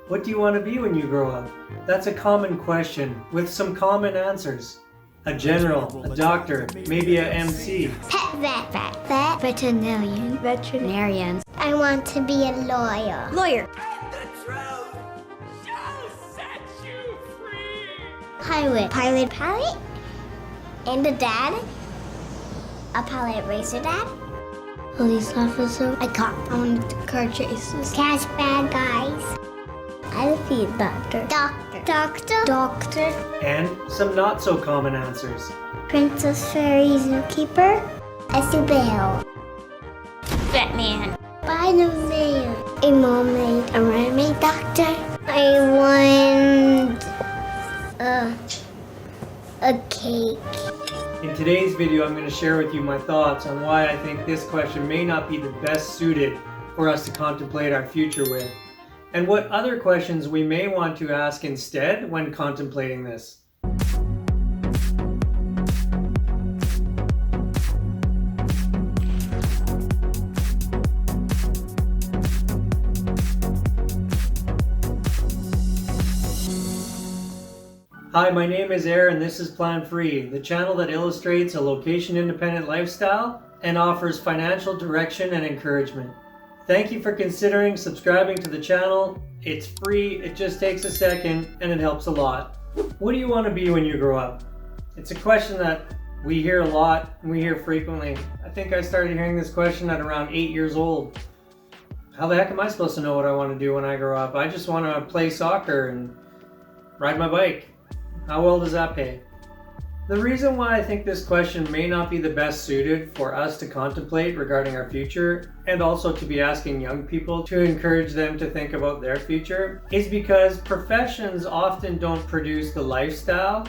What do you want to be when you grow up? That's a common question with some common answers. A general, a doctor, maybe a MC. Pet vet. Veterinarian. I want to be a lawyer. Lawyer. The truth shall set you free. Pilot. And a dad. A pilot racer dad. Police officer. A cop. I want to do car chases. Catch bad guys. I'll be a doctor. Doctor. And some not so common answers. Princess Fairy zookeeper. A superhero. Batman. Spider-Man. A mermaid. A mermaid doctor. I want a cake. In today's video, I'm going to share with you my thoughts on why I think this question may not be the best suited for us to contemplate our future with, and what other questions we may want to ask instead when contemplating this. Hi, my name is Air and this is Plan Free, the channel that illustrates a location-independent lifestyle and offers financial direction and encouragement. Thank you for considering subscribing to the channel. It's free, it just takes a second, and it helps a lot. What do you want to be when you grow up? It's a question that we hear a lot and we hear frequently. I think I started hearing this question at around 8 years old. How the heck am I supposed to know what I want to do when I grow up? I just want to play soccer and ride my bike. How well does that pay? The reason why I think this question may not be the best suited for us to contemplate regarding our future, and also to be asking young people to encourage them to think about their future, is because professions often don't produce the lifestyle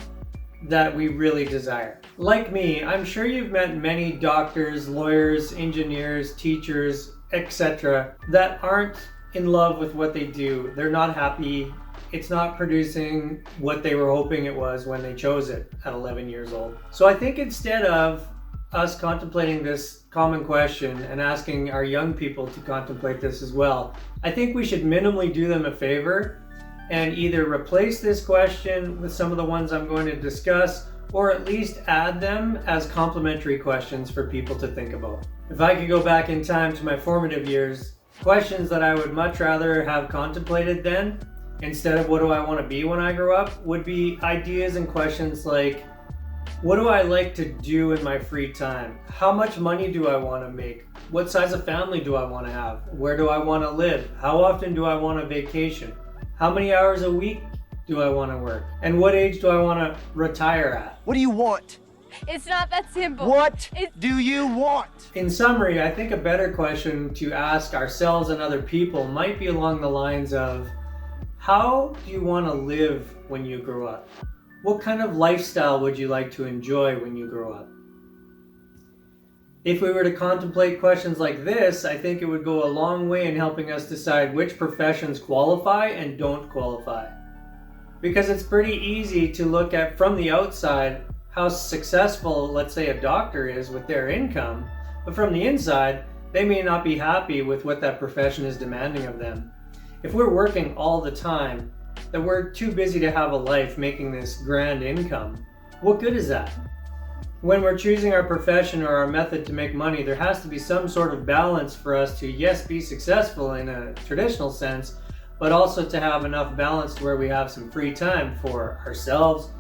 that we really desire. Like me, I'm sure you've met many doctors, lawyers, engineers, teachers, etc. that aren't in love with what they do. They're not happy. It's not producing what they were hoping it was when they chose it at 11 years old. So I think instead of us contemplating this common question and asking our young people to contemplate this as well, I think we should minimally do them a favor and either replace this question with some of the ones I'm going to discuss, or at least add them as complementary questions for people to think about. If I could go back in time to my formative years, questions that I would much rather have contemplated then, instead of what do I want to be when I grow up, would be ideas and questions like, what do I like to do in my free time? How much money do I want to make? What size of family do I want to have? Where do I want to live? How often do I want a vacation? How many hours a week do I want to work? And what age do I want to retire at? What do you want? It's not that simple. What do you want? In summary, I think a better question to ask ourselves and other people might be along the lines of, how do you want to live when you grow up? What kind of lifestyle would you like to enjoy when you grow up? If we were to contemplate questions like this, I think it would go a long way in helping us decide which professions qualify and don't qualify. Because it's pretty easy to look at from the outside how successful, let's say, a doctor is with their income, but from the inside, they may not be happy with what that profession is demanding of them. If we're working all the time, that we're too busy to have a life making this grand income, what good is that? When we're choosing our profession or our method to make money, there has to be some sort of balance for us to, yes, be successful in a traditional sense, but also to have enough balance to where we have some free time for ourselves,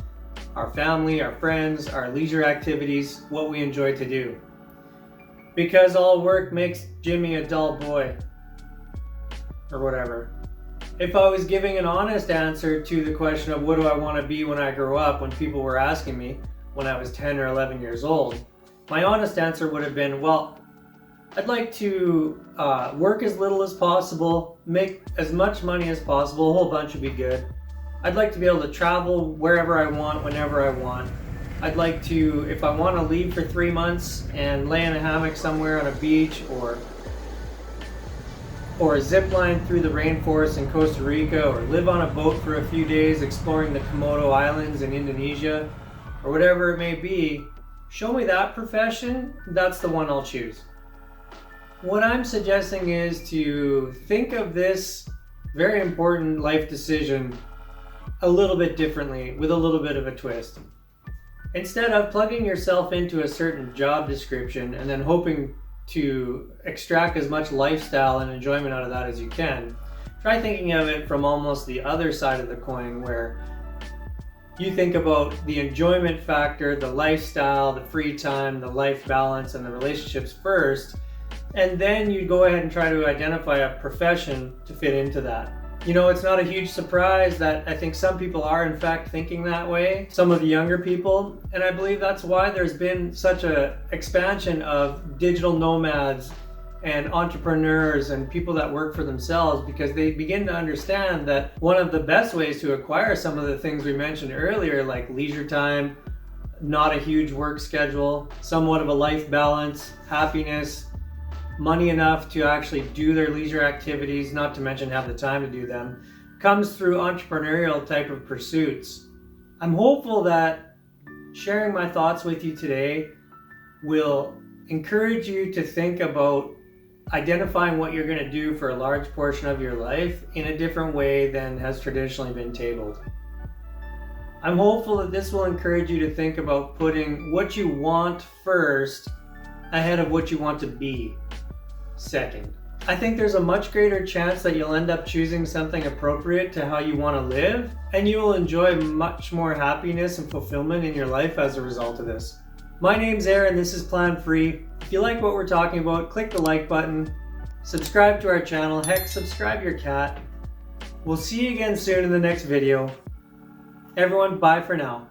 our family, our friends, our leisure activities, what we enjoy to do. Because all work makes Jimmy a dull boy. Or whatever. If I was giving an honest answer to the question of what do I want to be when I grow up, when people were asking me when I was 10 or 11 years old, my honest answer would have been, well, I'd like to work as little as possible, make as much money as possible, a whole bunch would be good. I'd like to be able to travel wherever I want, whenever I want. I'd like to, if I want to leave for 3 months and lay in a hammock somewhere on a beach, or zip line through the rainforest in Costa Rica, or live on a boat for a few days exploring the Komodo Islands in Indonesia, or whatever it may be, show me that profession, that's the one I'll choose. What I'm suggesting is to think of this very important life decision a little bit differently with a little bit of a twist. Instead of plugging yourself into a certain job description and then hoping to extract as much lifestyle and enjoyment out of that as you can, try thinking of it from almost the other side of the coin, where you think about the enjoyment factor, the lifestyle, the free time, the life balance, and the relationships first, and then you go ahead and try to identify a profession to fit into that. You know, it's not a huge surprise that I think some people are in fact thinking that way, some of the younger people, and I believe that's why there's been such an expansion of digital nomads and entrepreneurs and people that work for themselves, because they begin to understand that one of the best ways to acquire some of the things we mentioned earlier, like leisure time, not a huge work schedule, somewhat of a life balance, happiness, money enough to actually do their leisure activities, not to mention have the time to do them, comes through entrepreneurial type of pursuits. I'm hopeful that sharing my thoughts with you today will encourage you to think about identifying what you're going to do for a large portion of your life in a different way than has traditionally been tabled. I'm hopeful that this will encourage you to think about putting what you want first ahead of what you want to be second. I think there's a much greater chance that you'll end up choosing something appropriate to how you want to live, and you will enjoy much more happiness and fulfillment in your life as a result of this. My name's Aaron, this is Plan Free. If you like what we're talking about, click the like button, subscribe to our channel, heck, subscribe your cat. We'll see you again soon in the next video. Everyone, bye for now.